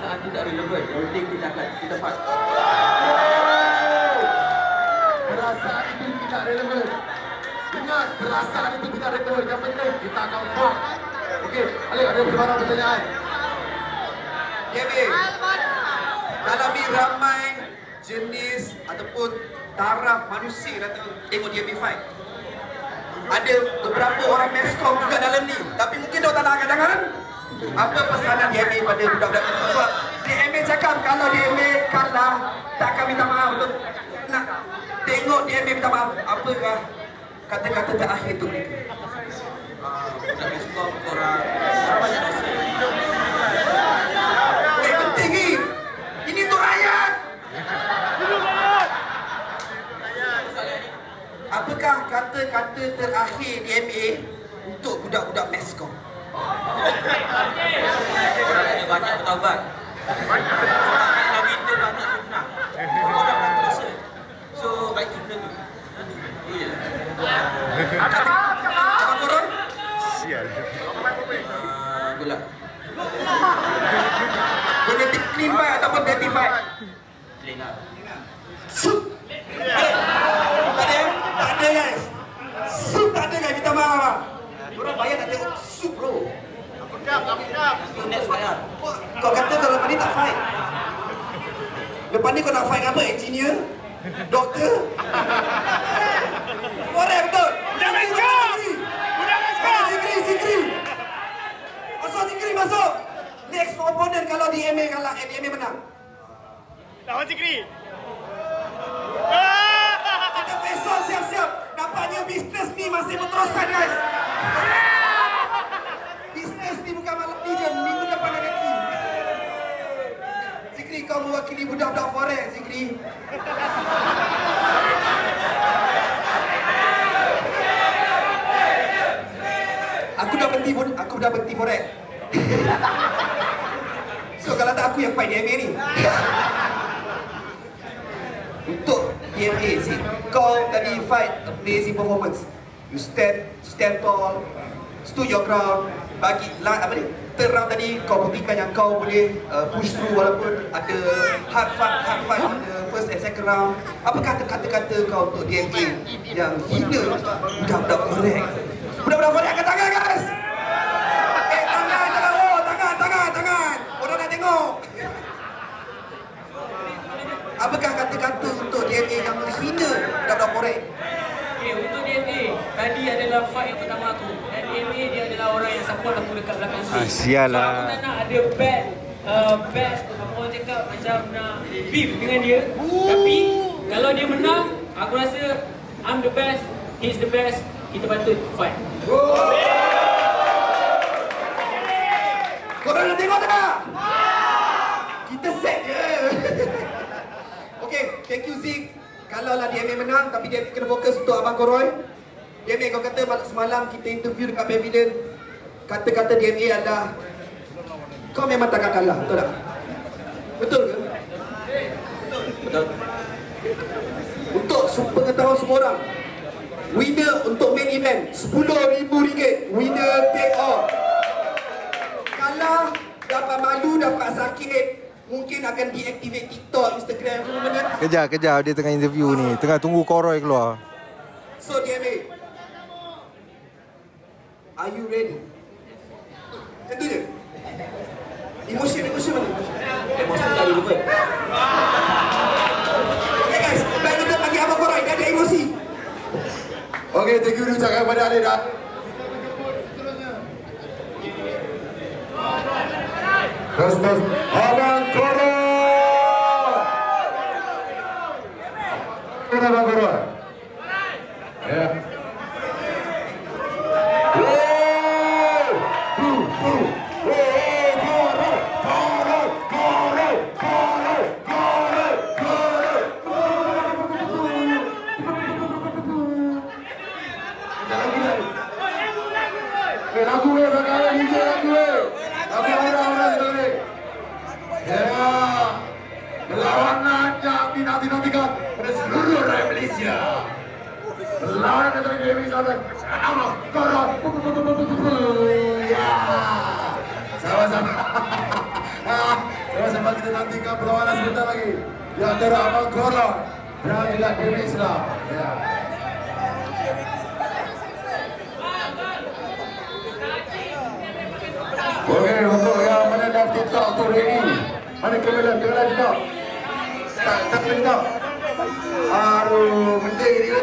perasaan tidak relevan. Yang penting kita fight. Perasaan itu tidak relevan. Ingat, perasaan itu tidak relevan. Yang penting kita akan fight. Okey, Alik, ada beberapa pertanyaan. Yemi, dalam ni ramai jenis ataupun taraf manusia datang tengok Yemi fight. Ada beberapa orang meskom juga dalam ni, tapi mungkin dia tak nak angkat tangan. Apa pesanan Yemi pada budak-budak meskom? Sebab DMA cakap kalau DMA kalah, tak akan minta maaf. Untuk nak tengok DMA minta maaf, apakah kata-kata terakhir tu mereka? Budak meskom korang banyak dosa. Penting ni, ini untuk rakyat. Apakah kata-kata terakhir DMA untuk budak-budak meskom? Korang ada banyak bertaubat. Korang nak winter banyak fitnah. Korang nak dosa. So, baik benda tu. Itu je. Abang korang? Sial. Good luck. Guna clean fight ataupun dirty fight? Clean up. Sup! Tak ada? Tak ada guys. Sup tak ada guys, minta maaf bang. Korang bayar nak tengok sup bro. Itu next fight lah. Kau kata kalau lepas ni tak fight. Lepas ni kau nak fight dengan apa? Engineer? Doktor? Korang betul? Budak meskom! Budak meskom! Zikri! Masuk Zikri, masuk! Next opponent kalau DMA kalah, DMA menang. Lawan Zikri. Kita besok siap-siap. Nampaknya bisnes ni masih berteruskan guys. Bisnes ni bukan malam ni je, minggu depan ada lagi. Zikri, kau mewakili budak-budak forex, Zikri. Aku dah berhenti forex. So kalau tak aku yang fight DMA ni. Untuk DMA sih, kau tadi fight amazing performance. You stand tall, stood your ground, bagi apa ni? Third round tadi kau buktikan yang kau boleh push through walaupun ada hard fight on the first and second round. Apakah kata-kata kau untuk DMA yang hina budak-budak forex? Budak-budak forex angkat tangan guys. Tangan. Orang nak tengok. Apakah kata-kata untuk DMA yang menghina budak-budak forex? Okay, untuk DMA, tadi adalah fight yang pertama aku. Dan DMA dia adalah orang yang support aku dekat belakang sini. Sial lah. So aku tak nak ada bad, orang cakap macam nak beef dengan dia. Tapi kalau dia menang, aku rasa I'm the best, he's the best, kita patut fight. Korang nak tengok tak? Kita set je. Okay, thank you Zik. Kalau lah DMA menang, tapi dia kena fokus untuk Abang Koroy. DMA, kau kata semalam kita interview dekat Pavilion, kata-kata DMA adalah kau memang takkan kalah, betul tak? Betul ke? Betul. Untuk pengetahuan semua orang, winner untuk main event RM10,000. Winner take all. Kalah, dapat malu, dapat sakit, mungkin akan deactivate TikTok, Instagram, semua benda. Kejap, dia tengah interview ni. Tengah tunggu Koroy keluar. So DMA, are you ready? Tentu je. Emotion mana? Emosi tak relevan. Okay guys, baik kita bagi Abang Koroy, dia ada emosi. Okey, thank you ucapkan kepada Alik dah. Terus. Abang Koroy. Abang Koroy. Ya. Lagu bakalan DJ lagu. Lagu orang ni. Ya. Perlawanan yang dinanti-nantikan oleh seluruh rakyat Malaysia. Perlawanan antara Dewi Sardan. Allah, Koroy. Ya. Sama-sama. Sama-sama. dengan perlawanan sebentar lagi di antara Abang Korok dan juga Dewi Islam. Ya. Okey, untuk yang mana dah TikTok tu ready. Mana kamera juga. Tak minta. Aduh, penting ni.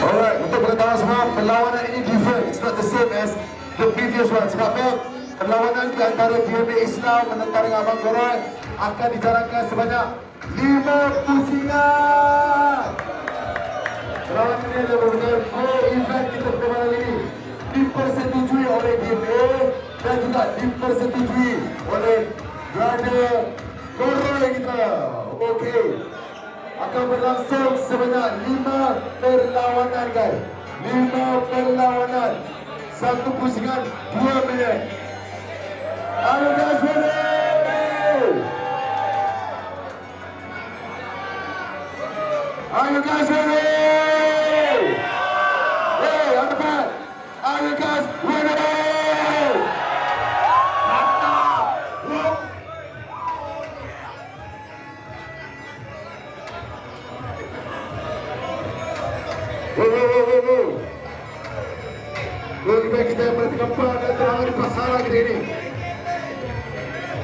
Alright, untuk pengetahuan semua, perlawanan ini different. It's not the same as the previous one. Sebab perlawanan di antara DMA Islam menentang dengan Abang Korok akan dijalankan sebanyak 5 pusingan. Perlawanan ini adalah merupakan co-event kita pada malam ini. Dipersetujui oleh DMA dan juga dipersetujui oleh Brother Korok kita. Okey. Akan berlangsung sebanyak 5 perlawanan guys. 5 perlawanan. Satu pusingan 2 minit. Are you guys ready? Are you guys ready? Hey, on the back. Are you guys ready? Kita yang bertempat dan terang di pasaran kita ini.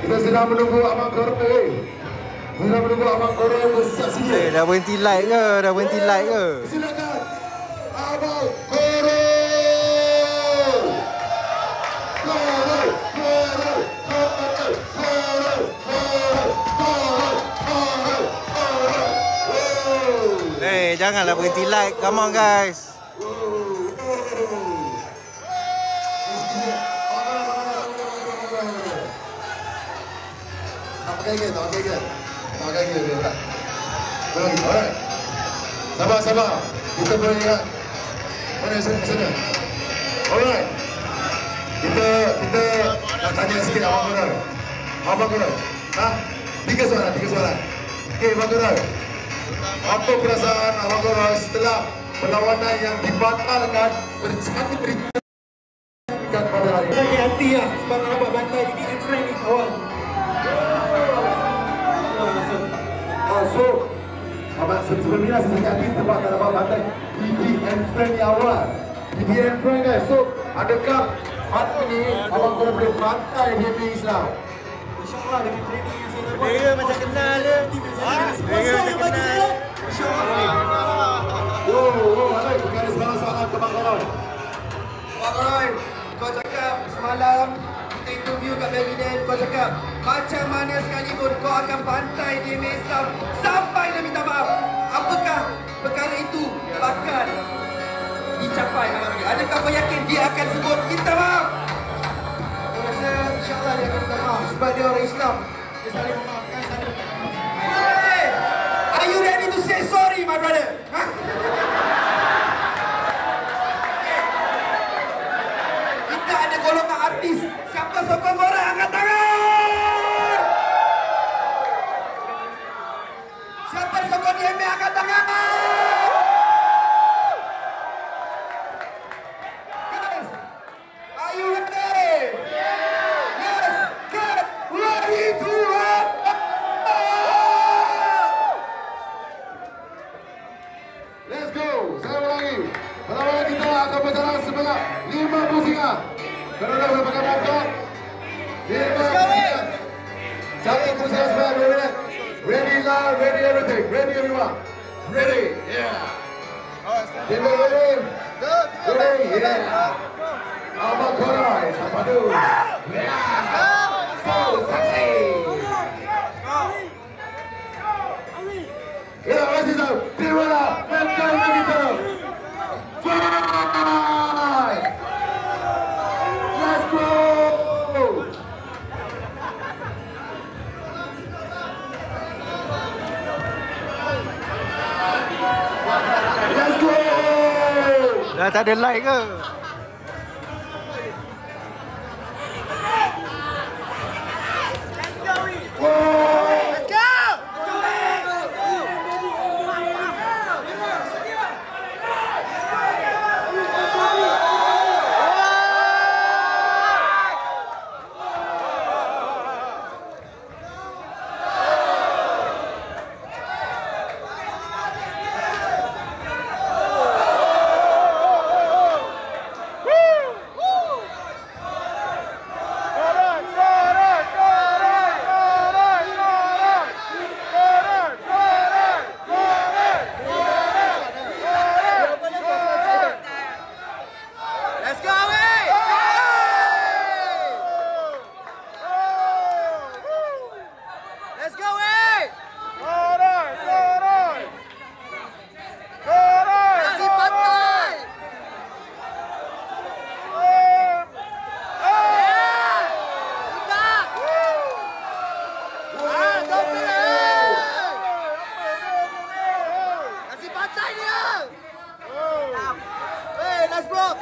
Kita sedang menunggu Abang Korok lagi. Sedang menunggu Abang Korok bersiap sedia. Dah berhenti light ke? Dah berhenti light ke? Silakan Abang Korok. Janganlah berhenti light. Come on guys. Tak pakai lagi. Alright. Sabar. Kita boleh lihat. Mana sana. Alright. Kita nak tanya sikit Abang Korok. Tiga soalan. Okey, Abang Korok. Apa perasaan Abang Korok setelah perlawanan yang dibatalkan berikan pada hari ini? Sakit hati lah sebab nak dapat bantai di BN Friend ni awal. So, Abang sebelum ni saya sakit hati sebab tak dapat bantai BN Friend ni awal. BN Friend guys. So, adakah hari ini Abang Korok boleh bantai DMA Islam? InsyaAllah dengan training yang saya dapat. Dia macam kenal dia. Sponsor yang bagi saya. InsyaAllah. Alright, kita ada soalan ke Abang Korok. Abang Korok, kau cakap semalam kita interview kat Babiden, kau cakap macam mana sekalipun kau akan bantai DMA Islam sampai dia minta maaf. Apakah perkara itu bakal dicapai malam ini? Adakah kau yakin dia akan sebut minta maaf? Saya rasa insyaAllah dia akan minta maaf sebab dia orang Islam. Dia saling memaafkan, saling Hey! Are you ready to say sorry, my brother? Kita ada golongan artis. Siapa sokong korang? Angkat tangan! Siapa sokong DMA? Angkat tangan! Guys, are you ready? Yes! Get ready to run! Let's go. Saya ulangi. Perlawanan kita akan berjalan sebanyak 5 pusingan. Kerana berbagai bongkok. 5 pusingan. Satu pusingan sebanyak 2 minit. Ready now, ready everything. Ready everyone. Ready. Yeah. Timber ready. Ready. Yeah. Abang Korok. Siapa tu? Yeah. So sexy. Ya, masih tahu. Tiba-tiba. Mental kita. Fight! Let's go! Let's go! Dah tak ada light ke? Last block.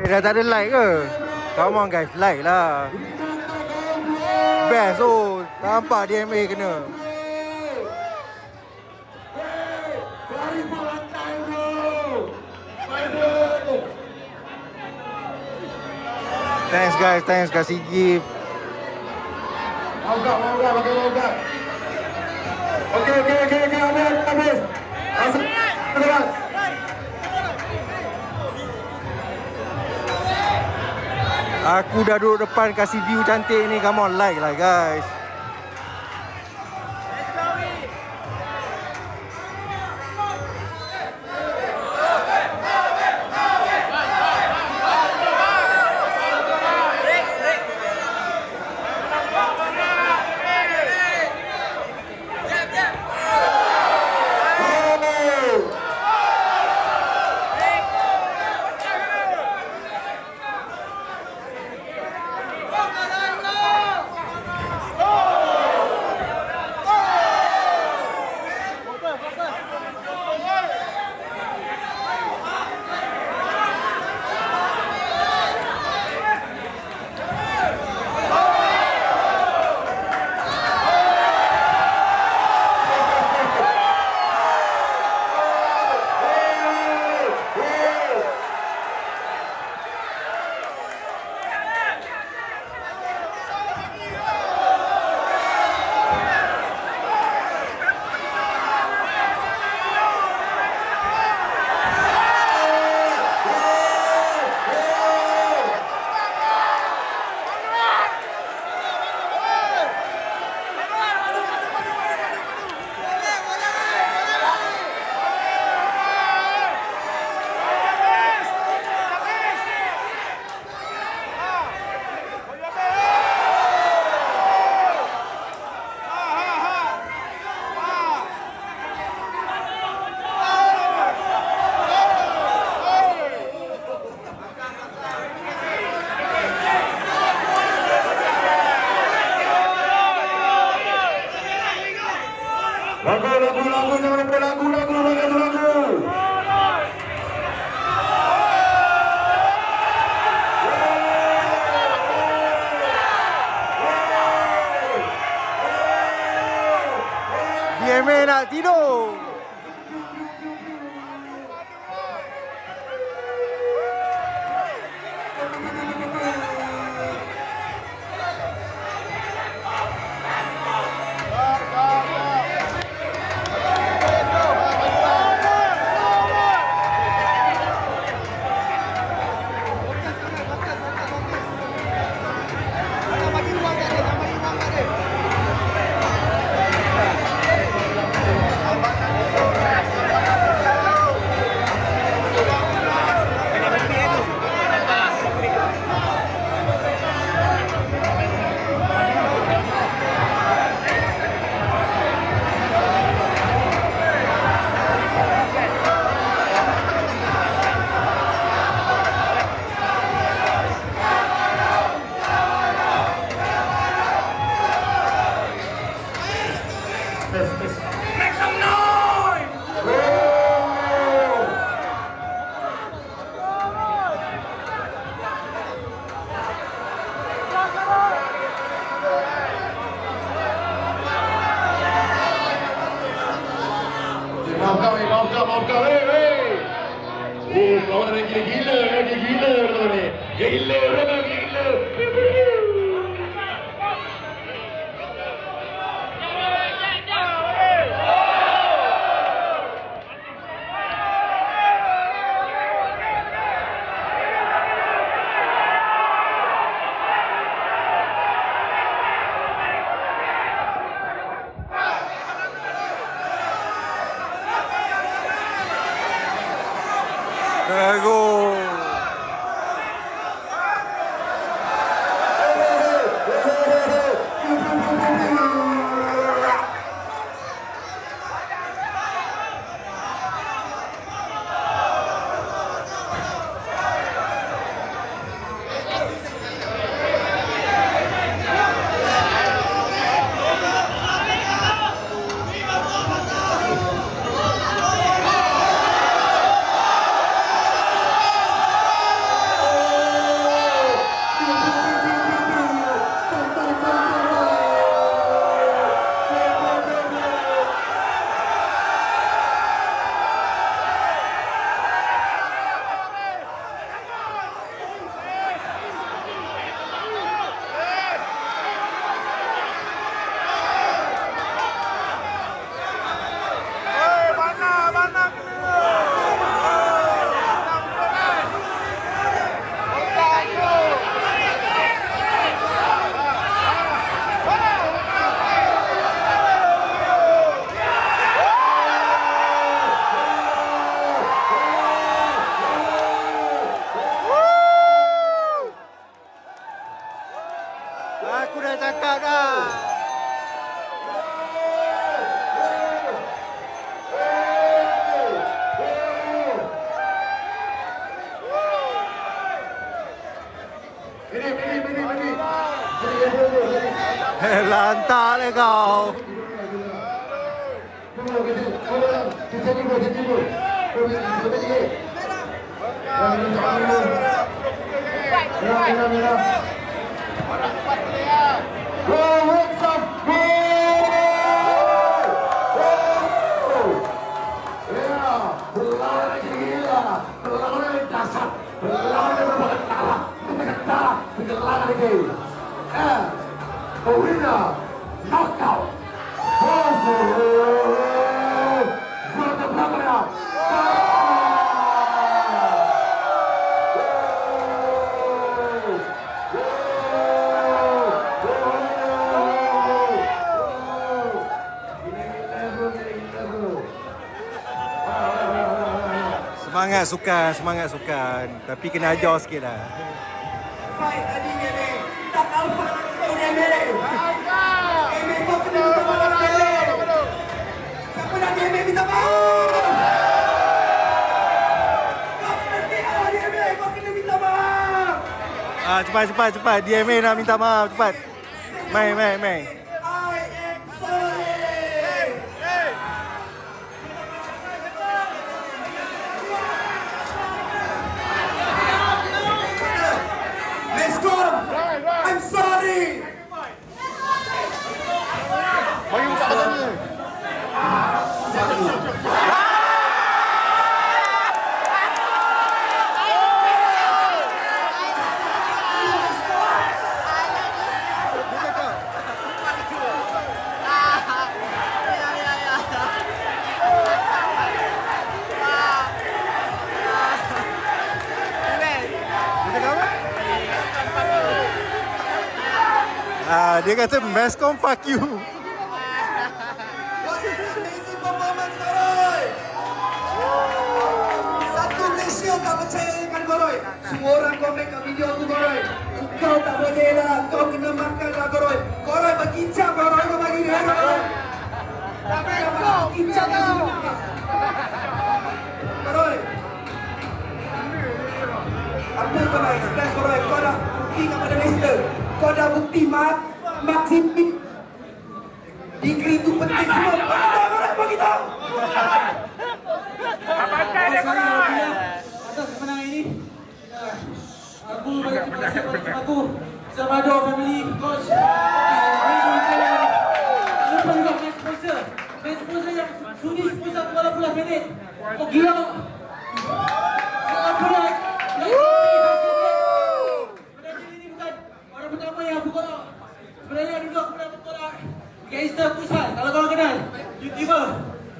Dah tak ada like ke? Come on guys, like lah. Best tu. Nampak DMA kena. Thanks guys, thanks kasih gift. Mau gak, pakai mau gak. Okey, habis. Asal. Aku dah duduk depan kasih view cantik ni. Come on, like lah guys. Lagu. DMA nak tidur. Make some noise! Maafkan, hei. Oh, kawan ada gila, gila. Go. Aku dah cakap dah. Lantak le kau. Arena knockout. Semangat sukan. Tapi kena ajar sikit dah. Fight tadi ni. Tak alfa langsung dia ni. Kau kena minta maaf ni. Siapa nak dia minta maaf? Kau kena minta maaf. Cepat. DMA nak minta maaf, cepat. Mai. I am sorry. Let's go. I'm sorry. Mari buka badan ni. Dia kata Mescom fuck you. What is amazing performance, Goroy? Satu Malaysia tak percaya dengan Goroy. Semua orang komen kat video tu, Goroy. Kau tak boleh lah, kau kena makan lah, Goroy. Goroy berkincang, Goroy kau bagi dia, Goroy. Tapi kau kincang lah semua. Goroy. Apa kau nak express, Goroy? Kau dah bukti kepada Malaysia. Kau dah bukti Mak Simpit. Degree tu penting semua. Bagi tahu. Atas kemenangan ini, aku banyak terima kasih kepada tim aku, Salvador Family, Coach, lupa juga main sponsor yang sudi sponsor bola pula minit. Kau gila tak? Apa lah? Sebenarnya ini bukan orang pertama yang aku korang. Sebenarnya dulu aku pernah berkorang Gangster Pusat, kalau korang kenal, YouTuber.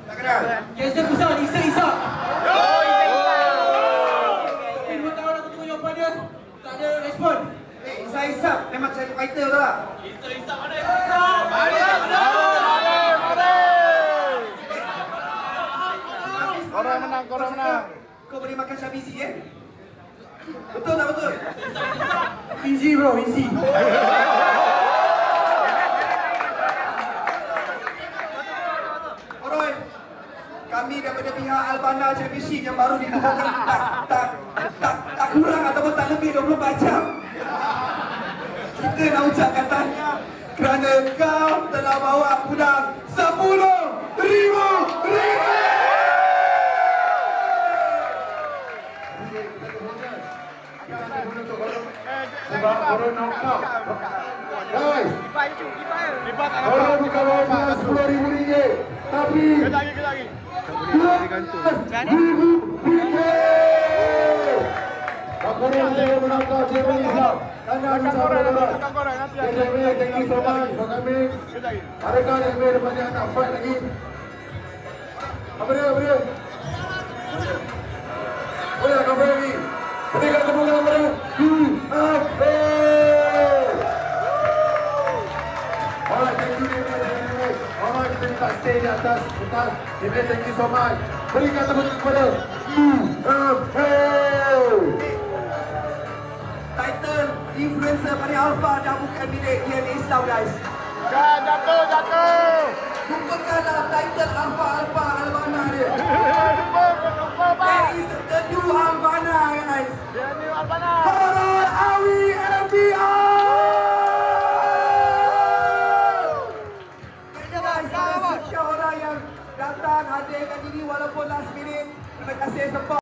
Tak kenal. Gangster Pusat, Isa. Tapi 2 tahun aku tunggu jawapan dia, tak ada respon. Isa memang cari fighter tak? Korang menang. Kau boleh makan Syabizi Betul tak betul? Easy bro, easy. Alright. Kami daripada pihak Albana Championship yang baru ditubuhkan tak kurang ataupun tak lebih 24 jam. Kita nak ucapkan tahniah kerana kau telah bawa pulang 10,000 Sebab korang knockout. Guys, korang bukan bawa pulang RM10,000, tapi RM12,000. Korang jangan menangkap Jemaah Islam. Tanya kami sahabat-sahabat. Jemaah, thank you so much for coming. Adakah Jemaah depannya nak fight lagi? Apa dia? Boleh nak fight lagi? Berikan tepukan kepada UFA. Alright, thank you. Alright, kita minta stay di atas. Betul. Jemaah, thank you so much. Berikan tepukan kepada UFA. Title influencer paling alpha dah bukan milik DNA Islam guys. Jatuh. Lupakanlah title alpha Albana dia. That is the new Albana guys. Korang Awi LBR. Sekian orang yang datang hadirkan diri walaupun last minute. Terima kasih support.